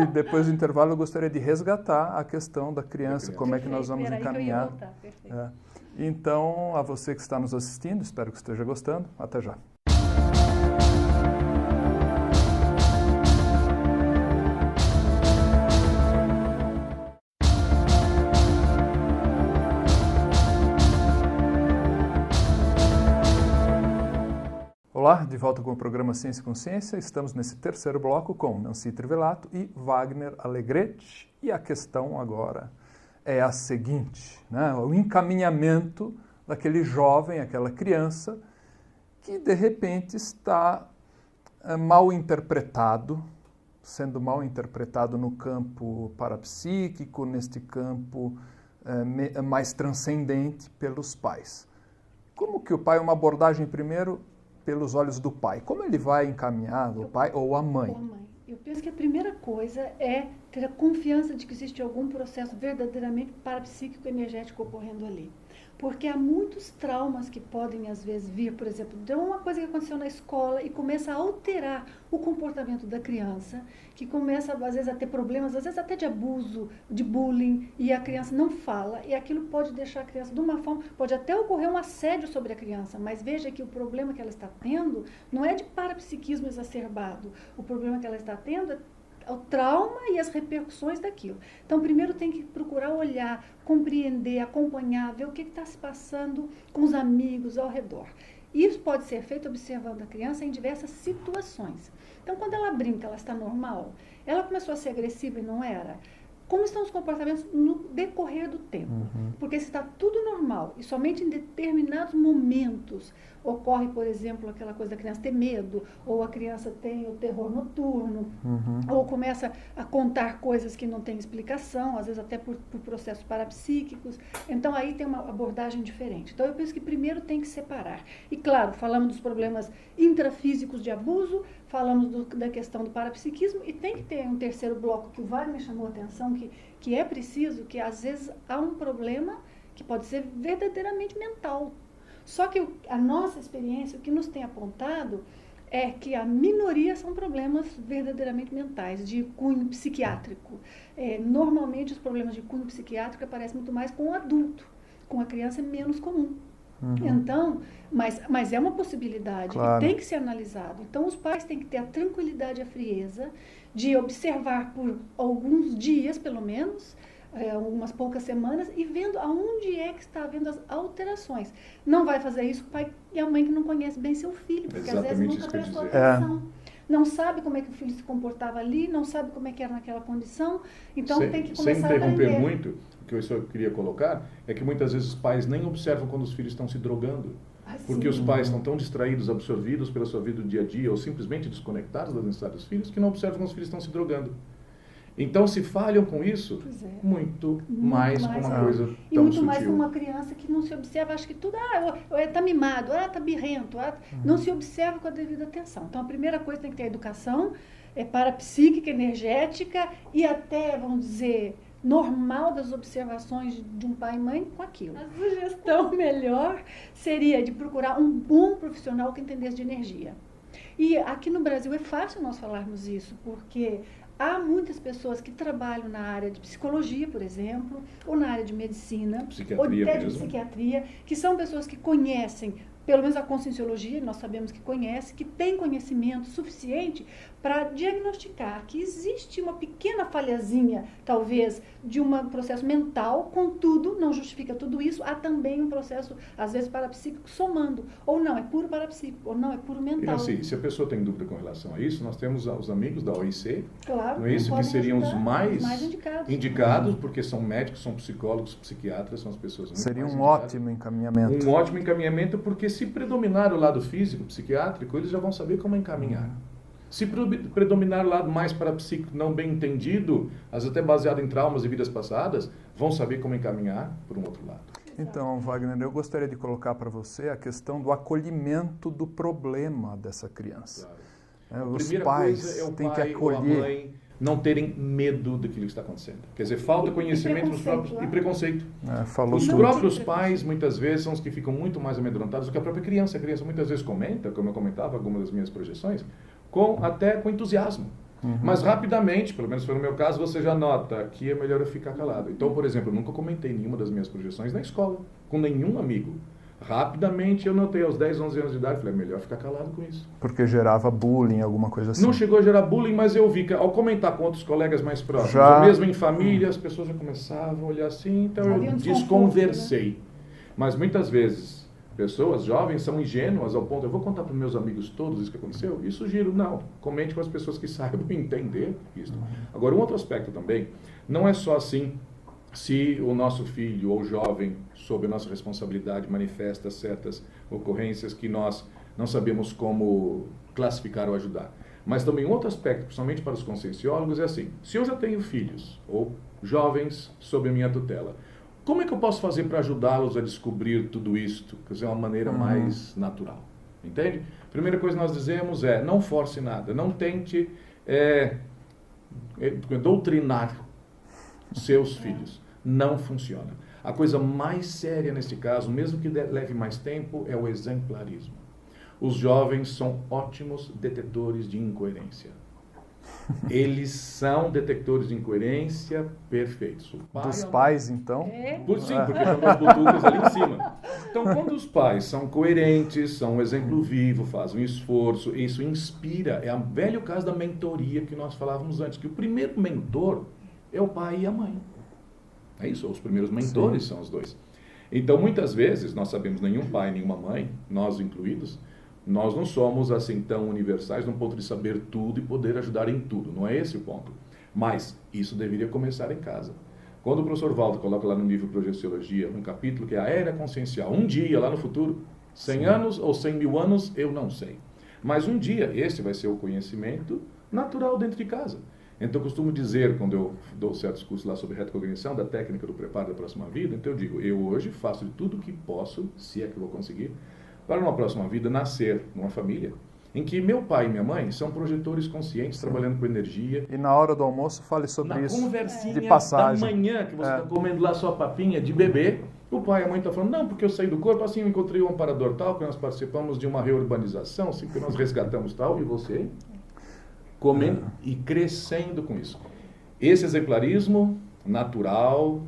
E depois do intervalo eu gostaria de resgatar a questão da criança, como é que nós vamos encaminhar. Então, a você que está nos assistindo, espero que esteja gostando. Até já. Olá, de volta com o programa Ciência e Consciência. Estamos nesse terceiro bloco com Nancy Trivelato e Wagner Alegretti. E a questão agora é a seguinte, né? O encaminhamento daquele jovem, aquela criança, que de repente está mal interpretado, sendo mal interpretado no campo parapsíquico, neste campo mais transcendente pelos pais. Como que o pai, uma abordagem primeiro pelos olhos do pai, como ele vai encaminhar o pai ou a mãe? Eu penso que a primeira coisa é ter a confiança de que existe algum processo verdadeiramente parapsíquico energético ocorrendo ali. Porque há muitos traumas que podem, às vezes, vir, por exemplo, de uma coisa que aconteceu na escola e começa a alterar o comportamento da criança, que começa, às vezes, a ter problemas, às vezes até de abuso, de bullying, e a criança não fala, e aquilo pode deixar a criança de uma forma, pode até ocorrer um assédio sobre a criança, mas veja que o problema que ela está tendo não é de parapsiquismo exacerbado, o problema que ela está tendo é o trauma e as repercussões daquilo. Então, primeiro tem que procurar olhar, compreender, acompanhar, ver o que está se passando com os amigos ao redor. Isso pode ser feito observando a criança em diversas situações. Então, quando ela brinca, ela está normal, ela começou a ser agressiva e não era. Como estão os comportamentos no decorrer do tempo? Porque se está tudo normal e somente em determinados momentos ocorre, por exemplo, aquela coisa da criança ter medo, ou a criança tem o terror noturno, ou começa a contar coisas que não têm explicação, às vezes até por processos parapsíquicos, então aí tem uma abordagem diferente. Então eu penso que primeiro tem que separar. E claro, falamos dos problemas intrafísicos de abuso, falamos da questão do parapsiquismo, e tem que ter um terceiro bloco que o Wagner chamou a atenção, que é preciso, que às vezes há um problema que pode ser verdadeiramente mental. Só que a nossa experiência, o que nos tem apontado, é que a minoria são problemas verdadeiramente mentais, de cunho psiquiátrico. Normalmente os problemas de cunho psiquiátrico aparecem muito mais com o adulto, com a criança é menos comum. Então, mas é uma possibilidade, claro, e tem que ser analisado. Então os pais têm que ter a tranquilidade e a frieza de observar por alguns dias, pelo menos, algumas poucas semanas, e vendo aonde é que está havendo as alterações. Não vai fazer isso o pai e a mãe que não conhece bem seu filho, porque às vezes nunca prestou atenção. Não sabe como é que o filho se comportava ali, não sabe como é que era naquela condição, então tem que começar a aprender. Sem interromper muito, o que eu só queria colocar é que muitas vezes os pais nem observam quando os filhos estão se drogando. Porque os pais estão tão distraídos, absorvidos pela sua vida do dia a dia, ou simplesmente desconectados das necessidades dos filhos, que não observam quando os filhos estão se drogando. Então, se falham com isso, muito mais com uma coisa tão sutil. E muito mais com uma criança que não se observa, acha que tudo, está mimado, está birrento, não se observa com a devida atenção. Então, a primeira coisa tem que ter a educação parapsíquica, energética e até, vamos dizer, normal das observações de um pai e mãe com aquilo. A sugestão melhor seria de procurar um bom profissional que entendesse de energia. E aqui no Brasil é fácil nós falarmos isso, porque há muitas pessoas que trabalham na área de psicologia, por exemplo, ou na área de medicina, ou até de psiquiatria, que são pessoas que conhecem, pelo menos a conscienciologia, nós sabemos que conhece, que tem conhecimento suficiente para diagnosticar que existe uma pequena falhazinha, talvez, de um processo mental, contudo, não justifica tudo isso, há também um processo, às vezes, parapsíquico somando, ou não, é puro parapsíquico, ou não, é puro mental. E assim, se a pessoa tem dúvida com relação a isso, nós temos os amigos da OIC, claro, não é isso, que seriam os mais indicados, sim, porque são médicos, são psicólogos, psiquiatras, são as pessoas muito seria mais um ótimo encaminhamento. Um ótimo encaminhamento, porque se predominar o lado físico, psiquiátrico, eles já vão saber como encaminhar. Se predominar o lado mais parapsíquico não bem entendido, às vezes até baseado em traumas e vidas passadas, vão saber como encaminhar por um outro lado. Então, Wagner, eu gostaria de colocar para você a questão do acolhimento do problema dessa criança. Claro. Os pais têm que acolher. Ou a mãe não terem medo daquilo que está acontecendo. Quer dizer, falta conhecimento dos próprios e preconceito. Os próprios pais, muitas vezes, são os que ficam muito mais amedrontados do que a própria criança. A criança muitas vezes comenta, como eu comentava, algumas das minhas projeções, até com entusiasmo. Mas rapidamente, pelo menos foi no meu caso, você já nota que é melhor eu ficar calado. Então, por exemplo, eu nunca comentei nenhuma das minhas projeções na escola, com nenhum amigo. Rapidamente eu notei, aos 10, 11 anos de idade, falei, melhor ficar calado com isso. Porque gerava bullying, alguma coisa assim? Não chegou a gerar bullying, mas eu vi que ao comentar com outros colegas mais próximos, ou mesmo em família, as pessoas já começavam a olhar assim, então eu desconversei. Mas muitas vezes, Pessoas jovens são ingênuas ao ponto, eu vou contar para os meus amigos todos isso que aconteceu? E sugiro, não, comente com as pessoas que saibam entender isso. Agora, um outro aspecto também, não é só assim, se o nosso filho ou jovem, sob a nossa responsabilidade, manifesta certas ocorrências que nós não sabemos como classificar ou ajudar. Mas também um outro aspecto, principalmente para os conscienciólogos, é assim, se eu já tenho filhos ou jovens sob a minha tutela, como é que eu posso fazer para ajudá-los a descobrir tudo isto? Quer dizer, uma maneira mais natural. Entende? Primeira coisa que nós dizemos é, não force nada, não tente doutrinar seus filhos. Não funciona. A coisa mais séria nesse caso, mesmo que leve mais tempo, é o exemplarismo. Os jovens são ótimos detectores de incoerência. Eles são detectores de incoerência perfeitos. Dos pais, então? Sim, porque estão as butucas ali em cima. Então, quando os pais são coerentes, são um exemplo vivo, fazem um esforço, isso inspira. É o velho caso da mentoria que nós falávamos antes, que o primeiro mentor é o pai e a mãe. É isso, os primeiros mentores são os dois. Então, muitas vezes, nós sabemos, nenhum pai, nenhuma mãe, nós incluídos, nós não somos assim tão universais no ponto de saber tudo e poder ajudar em tudo. Não é esse o ponto. Mas isso deveria começar em casa. Quando o professor Valdo coloca lá no livro Projeciologia, um capítulo que é a era consciencial, um dia lá no futuro, 100 anos ou 100 mil anos, eu não sei. Mas um dia, esse vai ser o conhecimento natural dentro de casa. Então, eu costumo dizer, quando eu dou certos cursos lá sobre retrocognição, da técnica do preparo da próxima vida, então eu digo, eu hoje faço de tudo o que posso, se é que eu vou conseguir, para numa próxima vida nascer numa família em que meu pai e minha mãe são projetores conscientes, trabalhando com energia. E na hora do almoço fale sobre isso. Na conversinha de passagem. da manhã, que você está comendo lá sua papinha de bebê, o pai e a mãe estão falando, não, porque eu saí do corpo, assim eu encontrei um amparador tal, que nós participamos de uma reurbanização, assim que nós resgatamos tal, e você comendo e crescendo com isso. Esse exemplarismo natural,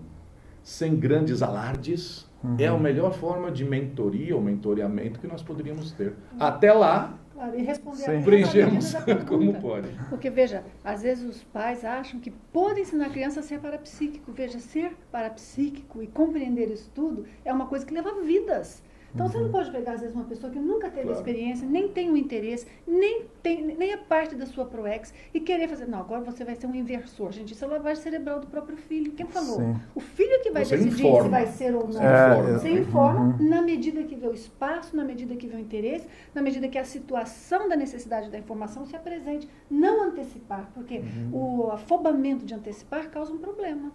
sem grandes alardes, é a melhor forma de mentoria ou mentoreamento que nós poderíamos ter. Até lá, claro, e responder preenchemos como pode. Porque, veja, às vezes os pais acham que podem ensinar a criança a ser parapsíquico. Veja, ser parapsíquico e compreender isso tudo é uma coisa que leva vidas. Então, você não pode pegar, às vezes, uma pessoa que nunca teve experiência, nem tem o interesse, nem é parte da sua ProEx, e querer fazer, não, agora você vai ser um inversor. Gente, isso é lavagem cerebral do próprio filho. Quem falou? Sim. O filho que vai você decidir informa. se vai ser ou não. Você informa na medida que vê o espaço, na medida que vê o interesse, na medida que a situação da necessidade da informação se apresente. Não antecipar, porque o afobamento de antecipar causa um problema.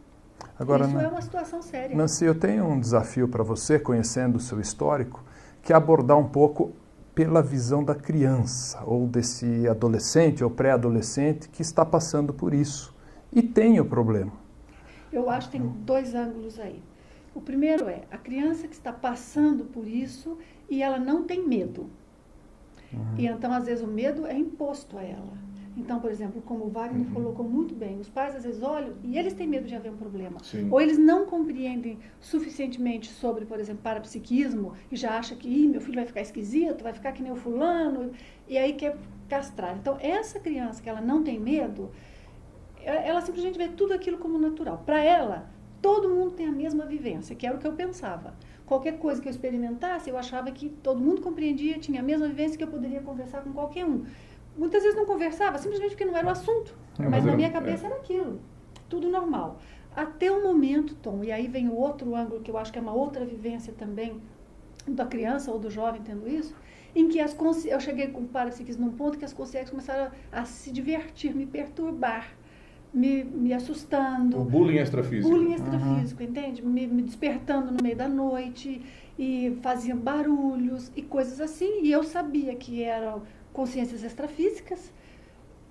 Agora, isso é uma situação séria. Nancy, eu tenho um desafio para você, conhecendo o seu histórico, que é abordar um pouco pela visão da criança, ou desse adolescente ou pré-adolescente que está passando por isso e tem o problema. Eu acho que tem dois ângulos aí. O primeiro é a criança que está passando por isso e ela não tem medo. E então, às vezes, o medo é imposto a ela. Então, por exemplo, como o Wagner colocou muito bem, os pais às vezes olham e eles têm medo de haver um problema. Sim. Ou eles não compreendem suficientemente sobre, por exemplo, parapsiquismo e já acham que meu filho vai ficar esquisito, vai ficar que nem o fulano, e aí quer castrar. Então, essa criança que ela não tem medo, ela simplesmente vê tudo aquilo como natural. Para ela, todo mundo tem a mesma vivência, que era o que eu pensava. Qualquer coisa que eu experimentasse, eu achava que todo mundo compreendia, tinha a mesma vivência, que eu poderia conversar com qualquer um. Muitas vezes não conversava, simplesmente porque não era o assunto. Mas na minha cabeça era aquilo. Tudo normal. Até o momento, Tom, e aí vem o outro ângulo, que eu acho que é uma outra vivência também, da criança ou do jovem tendo isso, em que eu cheguei com o parapsiquismo num ponto que as consciências começaram a se divertir, me perturbar, me assustando. O bullying extrafísico. Bullying extrafísico, entende? Me despertando no meio da noite, e faziam barulhos e coisas assim. E eu sabia que eram consciências extrafísicas,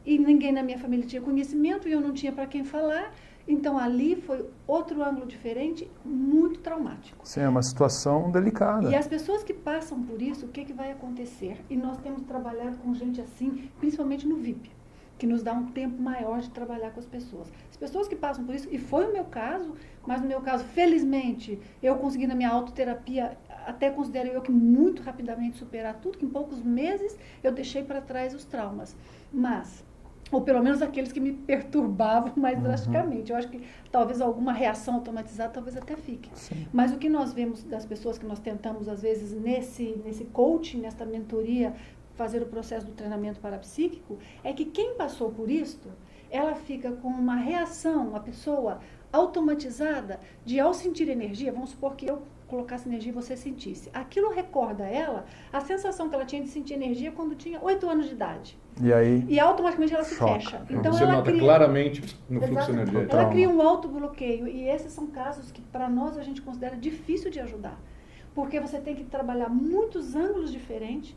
e ninguém na minha família tinha conhecimento, e eu não tinha para quem falar. Então, ali foi outro ângulo diferente, muito traumático. Sim, é uma situação delicada. E as pessoas que passam por isso, o que vai acontecer? E nós temos trabalhado com gente assim, principalmente no VIP, que nos dá um tempo maior de trabalhar com as pessoas. As pessoas que passam por isso, e foi o meu caso, mas no meu caso, felizmente, eu consegui na minha autoterapia, até considero eu que muito rapidamente superar tudo, que em poucos meses eu deixei para trás os traumas. Mas ou pelo menos aqueles que me perturbavam mais drasticamente. Eu acho que talvez alguma reação automatizada talvez até fique. Sim. Mas o que nós vemos das pessoas que nós tentamos, às vezes, nesse coaching, nesta mentoria, fazer o processo do treinamento parapsíquico, é que quem passou por isto, ela fica com uma reação, a pessoa automatizada, de ao sentir energia, vamos supor que eu colocasse energia e você sentisse. Aquilo recorda ela a sensação que ela tinha de sentir energia quando tinha 8 anos de idade. E aí? E automaticamente ela se Choca. fecha. Então Você ela nota cria, claramente no fluxo exatamente, energético. ela cria um autobloqueio. E esses são casos que para nós a gente considera difícil de ajudar. Porque você tem que trabalhar muitos ângulos diferentes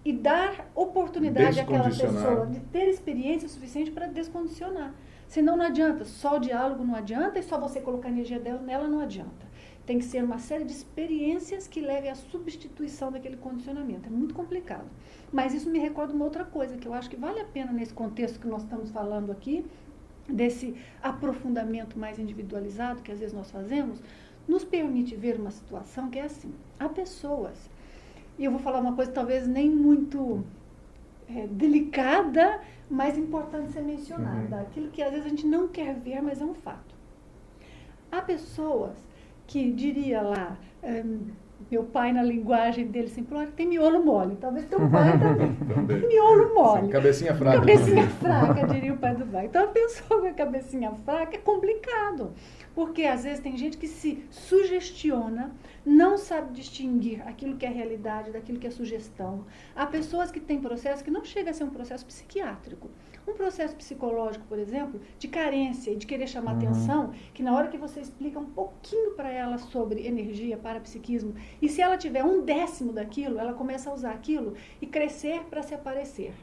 e dar oportunidade àquela pessoa de ter experiência suficiente para descondicionar. Senão não adianta, só o diálogo não adianta e só você colocar a energia dela nela não adianta. Tem que ser uma série de experiências que levem à substituição daquele condicionamento. É muito complicado. Mas isso me recorda uma outra coisa, que eu acho que vale a pena nesse contexto que nós estamos falando aqui, desse aprofundamento mais individualizado que às vezes nós fazemos, nos permite ver uma situação que é assim. Há pessoas, e eu vou falar uma coisa talvez nem muito delicada, mas importante ser mencionada. Aquilo que às vezes a gente não quer ver, mas é um fato. Há pessoas que diria lá, meu pai na linguagem dele sempre falou, tem miolo mole. Talvez teu pai também. Tem miolo mole. Sim, cabecinha fraca. Cabecinha fraca, diria o pai do pai. Então a pessoa com a cabecinha fraca é complicado. Porque às vezes tem gente que se sugestiona, não sabe distinguir aquilo que é realidade daquilo que é sugestão. Há pessoas que têm processo que não chega a ser um processo psiquiátrico. Um processo psicológico, por exemplo, de carência e de querer chamar atenção, que na hora que você explica um pouquinho para ela sobre energia, parapsiquismo, e se ela tiver 1/10 daquilo, ela começa a usar aquilo e crescer para se aparecer.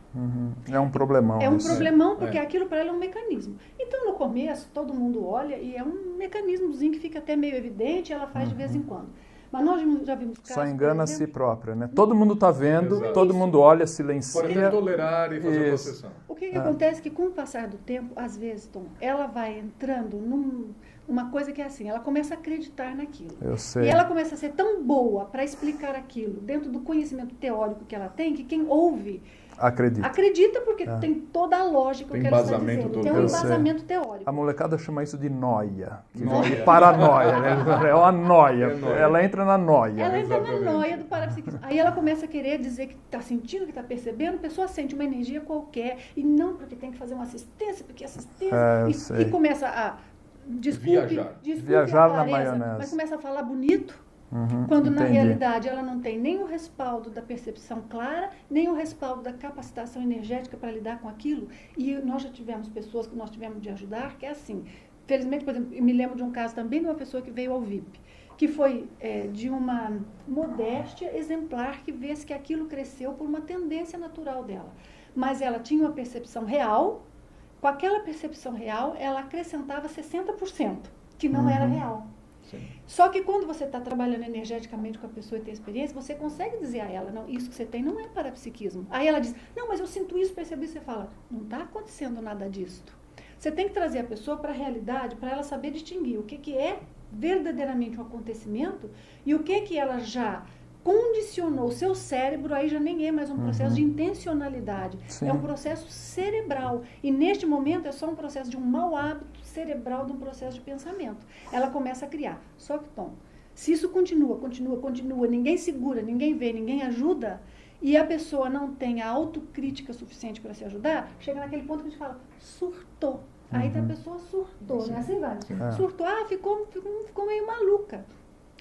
É um problemão. É um problemão porque aquilo para ela é um mecanismo. Então, no começo, todo mundo olha e é um mecanismozinho que fica até meio evidente e ela faz de vez em quando. Mas nós já vimos casos, só engana a por si exemplo, própria, né? Todo mundo está vendo, Exato. todo mundo olha, silencia. Pode até tolerar e fazer a Isso. concessão. O que acontece é que com o passar do tempo, às vezes, Tom, ela vai entrando numa coisa que é assim, ela começa a acreditar naquilo. Eu sei. E ela começa a ser tão boa para explicar aquilo dentro do conhecimento teórico que ela tem, que quem ouve acredita porque tem toda a lógica Tem que ela está embasamento dizendo. todo. Tem um Eu embasamento teórico. A molecada chama isso de noia. Noia. De paranoia, né? É uma noia. É noia. Ela entra na noia. Ela entra Exatamente. na noia do parapsiquismo. Aí ela começa a querer dizer que está sentindo, que está percebendo, a pessoa sente uma energia qualquer, e não porque tem que fazer uma assistência, porque assistência, Eu sei. e começa a desculpe Viajar a na clareza, maionese. mas começa a falar bonito, quando na entendi. realidade ela não tem nem o respaldo da percepção clara, nem o respaldo da capacitação energética para lidar com aquilo. E nós já tivemos pessoas que nós tivemos de ajudar, que é assim, felizmente, por exemplo, eu me lembro de um caso também de uma pessoa que veio ao VIP, que foi de uma modéstia exemplar, que vê-se que aquilo cresceu por uma tendência natural dela. Mas ela tinha uma percepção real, com aquela percepção real, ela acrescentava 60%, que não era real. Sim. Só que quando você está trabalhando energeticamente com a pessoa e tem experiência, você consegue dizer a ela, não, isso que você tem não é parapsiquismo. Aí ela diz, não, mas eu sinto isso, percebi isso. Você fala, não está acontecendo nada disto. Você tem que trazer a pessoa para a realidade, para ela saber distinguir o que é verdadeiramente um acontecimento e o que ela já condicionou o seu cérebro, aí já nem é mais um processo de intencionalidade. Sim. É um processo cerebral. E neste momento é só um processo de um mau hábito cerebral, de um processo de pensamento. Ela começa a criar. Só que, Tom, se isso continua, ninguém segura, ninguém vê, ninguém ajuda, e a pessoa não tem a autocrítica suficiente para se ajudar, chega naquele ponto que a gente fala, surtou. Aí a pessoa surtou, né? Assim vai. Surtou, ficou meio maluca.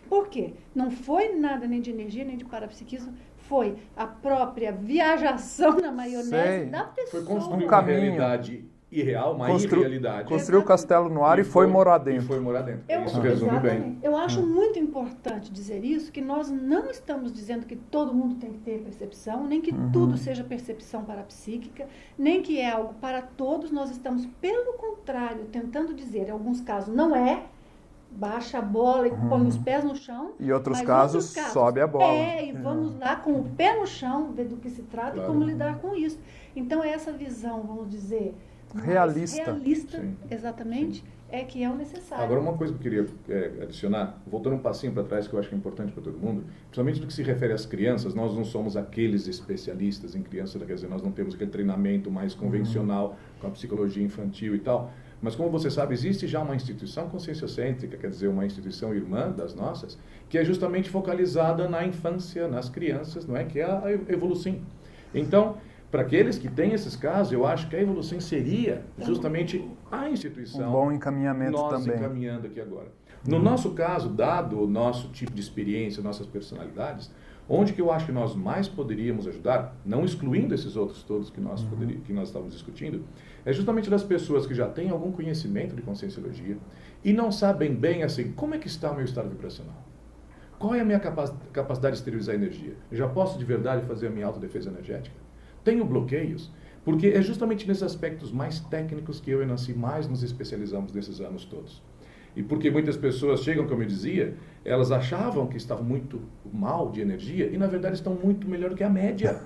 Por quê? Não foi nada nem de energia, nem de parapsiquismo, foi a própria viajação na maionese da pessoa. Foi construir uma caminho. realidade irreal, uma irrealidade. Construiu o castelo no ar e foi morar dentro. E foi morar dentro. Eu, Isso resume exatamente. bem. Eu acho muito importante dizer isso, que nós não estamos dizendo que todo mundo tem que ter percepção, nem que tudo seja percepção parapsíquica, nem que é algo para todos. Nós estamos, pelo contrário, tentando dizer, em alguns casos não é, baixa a bola e põe os pés no chão. E outros mas casos, sobe a bola. E vamos lá com o pé no chão, ver do que se trata Claro. e como lidar com isso. Então, essa visão, vamos dizer, mais Realista. realista, Sim. exatamente, é que é o necessário. Agora, uma coisa que eu queria adicionar, voltando um passinho para trás, que eu acho que é importante para todo mundo, principalmente no que se refere às crianças, nós não somos aqueles especialistas em crianças, quer dizer, nós não temos aquele treinamento mais convencional com a psicologia infantil e tal, mas como você sabe, existe já uma instituição conscienciocêntrica, quer dizer, uma instituição irmã das nossas, que é justamente focalizada na infância, nas crianças, não é? Que é a Evolucim. Então, para aqueles que têm esses casos, eu acho que a Evolucim seria justamente a instituição. Um bom encaminhamento nós também. Encaminhando aqui agora. No nosso caso, dado o nosso tipo de experiência, nossas personalidades, onde que eu acho que nós mais poderíamos ajudar, não excluindo esses outros todos que nós estávamos discutindo, é justamente das pessoas que já têm algum conhecimento de conscienciologia e não sabem bem assim, como é que está o meu estado vibracional? Qual é a minha capacidade de esterilizar energia? Eu já posso de verdade fazer a minha autodefesa energética? Tenho bloqueios? Porque é justamente nesses aspectos mais técnicos que eu e Nancy mais nos especializamos nesses anos todos. E porque muitas pessoas chegam, como eu dizia, elas achavam que estavam muito mal de energia e na verdade estão muito melhor do que a média.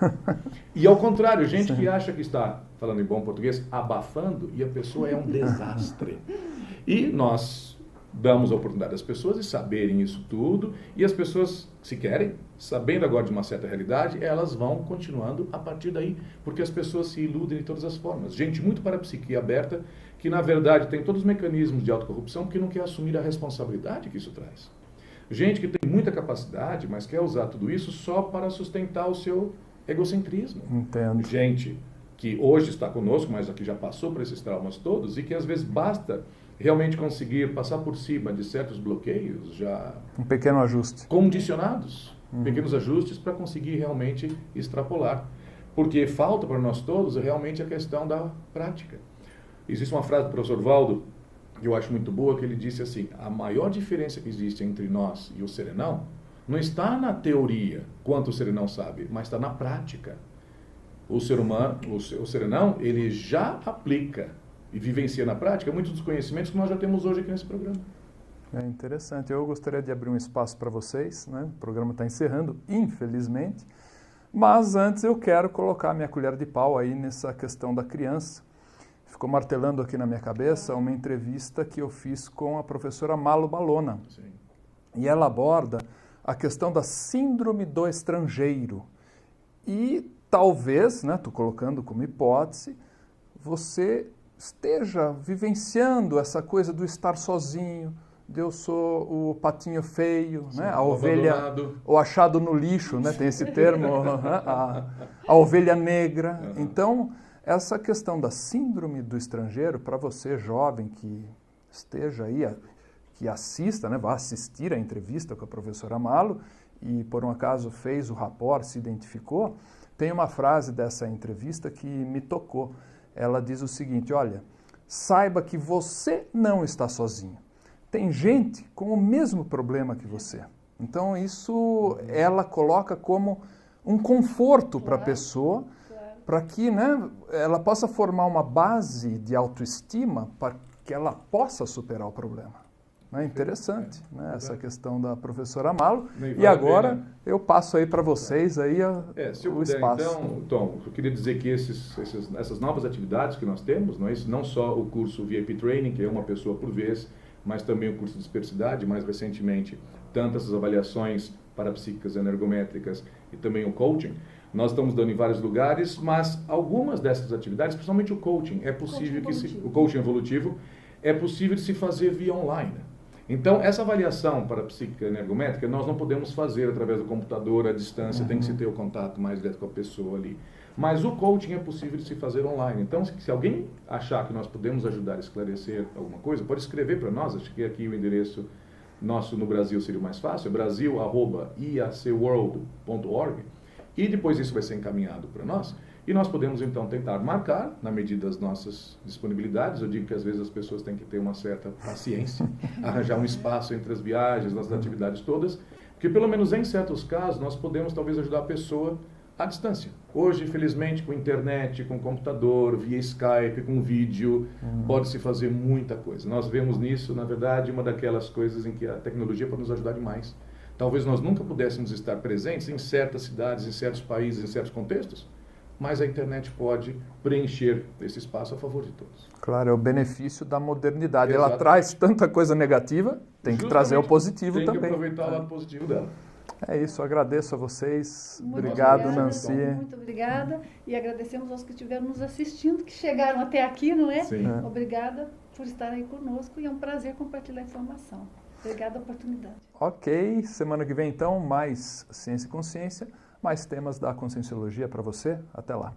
E ao contrário, gente que acha que está, falando em bom português, abafando e a pessoa é um desastre. E nós damos a oportunidade às pessoas de saberem isso tudo e as pessoas, se querem, sabendo agora de uma certa realidade, elas vão continuando a partir daí, porque as pessoas se iludem de todas as formas. Gente muito parapsiquia aberta, que na verdade tem todos os mecanismos de autocorrupção, porque não quer assumir a responsabilidade que isso traz. Gente que tem muita capacidade, mas quer usar tudo isso só para sustentar o seu egocentrismo. Entendo. Gente que hoje está conosco, mas aqui já passou por esses traumas todos, e que às vezes basta realmente conseguir passar por cima de certos bloqueios já... Um pequeno ajuste. Condicionados, pequenos ajustes para conseguir realmente extrapolar. Porque falta para nós todos realmente a questão da prática. Existe uma frase do professor Valdo, que eu acho muito boa, que ele disse assim, a maior diferença que existe entre nós e o serenão não está na teoria, quanto o serenão sabe, mas está na prática. O ser humano, o serenão, ele já aplica e vivencia na prática muitos dos conhecimentos que nós já temos hoje aqui nesse programa. É interessante. Eu gostaria de abrir um espaço para vocês, né? O programa está encerrando, infelizmente, mas antes eu quero colocar minha colher de pau aí nessa questão da criança. Ficou martelando aqui na minha cabeça uma entrevista que eu fiz com a professora Malu Balona. Sim. E ela aborda a questão da síndrome do estrangeiro. E talvez, né, estou colocando como hipótese, você esteja vivenciando essa coisa do estar sozinho, de eu sou o patinho feio, sim, né? A ovelha, abandonado. O achado no lixo, né? Tem esse termo, a ovelha negra. Uhum. Então, essa questão da síndrome do estrangeiro, para você jovem que esteja aí, que assista, né? Vai assistir a entrevista com a professora Malu e por um acaso fez o rapport, se identificou, tem uma frase dessa entrevista que me tocou. Ela diz o seguinte, olha, saiba que você não está sozinho. Tem gente com o mesmo problema que você. Então, isso ela coloca como um conforto para a pessoa, para que, né, ela possa formar uma base de autoestima para que ela possa superar o problema. É interessante, né, essa questão da professora Malu. E agora eu passo aí para vocês aí se eu o puder, espaço. Então, Tom, eu queria dizer que essas novas atividades que nós temos, não só o curso VIP Training, que é uma pessoa por vez, mas também o curso de dispersidade, mais recentemente, tanto essas avaliações parapsíquicas, energométricas e também o coaching, nós estamos dando em vários lugares, mas algumas dessas atividades, principalmente o coaching, é possível o coaching evolutivo é possível de se fazer via online. Então, essa avaliação parapsíquica energométrica, nós não podemos fazer através do computador, à distância, tem que se ter o contato mais direto com a pessoa ali. Mas o coaching é possível de se fazer online. Então, se alguém achar que nós podemos ajudar a esclarecer alguma coisa, pode escrever para nós. Acho que aqui o endereço nosso no Brasil seria o mais fácil, é brasil@iacworld.org. E depois isso vai ser encaminhado para nós. E nós podemos, então, tentar marcar, na medida das nossas disponibilidades. Eu digo que, às vezes, as pessoas têm que ter uma certa paciência, arranjar um espaço entre as viagens, nas atividades todas, porque, pelo menos em certos casos, nós podemos, talvez, ajudar a pessoa à distância. Hoje, infelizmente, com internet, com computador, via Skype, com vídeo, pode-se fazer muita coisa. Nós vemos nisso, na verdade, uma daquelas coisas em que a tecnologia pode nos ajudar demais. Talvez nós nunca pudéssemos estar presentes em certas cidades, em certos países, em certos contextos, mas a internet pode preencher esse espaço a favor de todos. Claro, é o benefício da modernidade. Ela Exatamente. traz tanta coisa negativa, tem que trazer o positivo tem também. Tem que aproveitar o lado positivo dela. É isso, agradeço a vocês. Muito Obrigado, obrigada, Nancy. Muito obrigada. E agradecemos aos que estiveram nos assistindo, que chegaram até aqui, não é? Sim. Obrigada por estar aí conosco e é um prazer compartilhar informação. Obrigada a oportunidade. Ok, semana que vem então, mais Ciência e Consciência, mais temas da Conscienciologia para você. Até lá.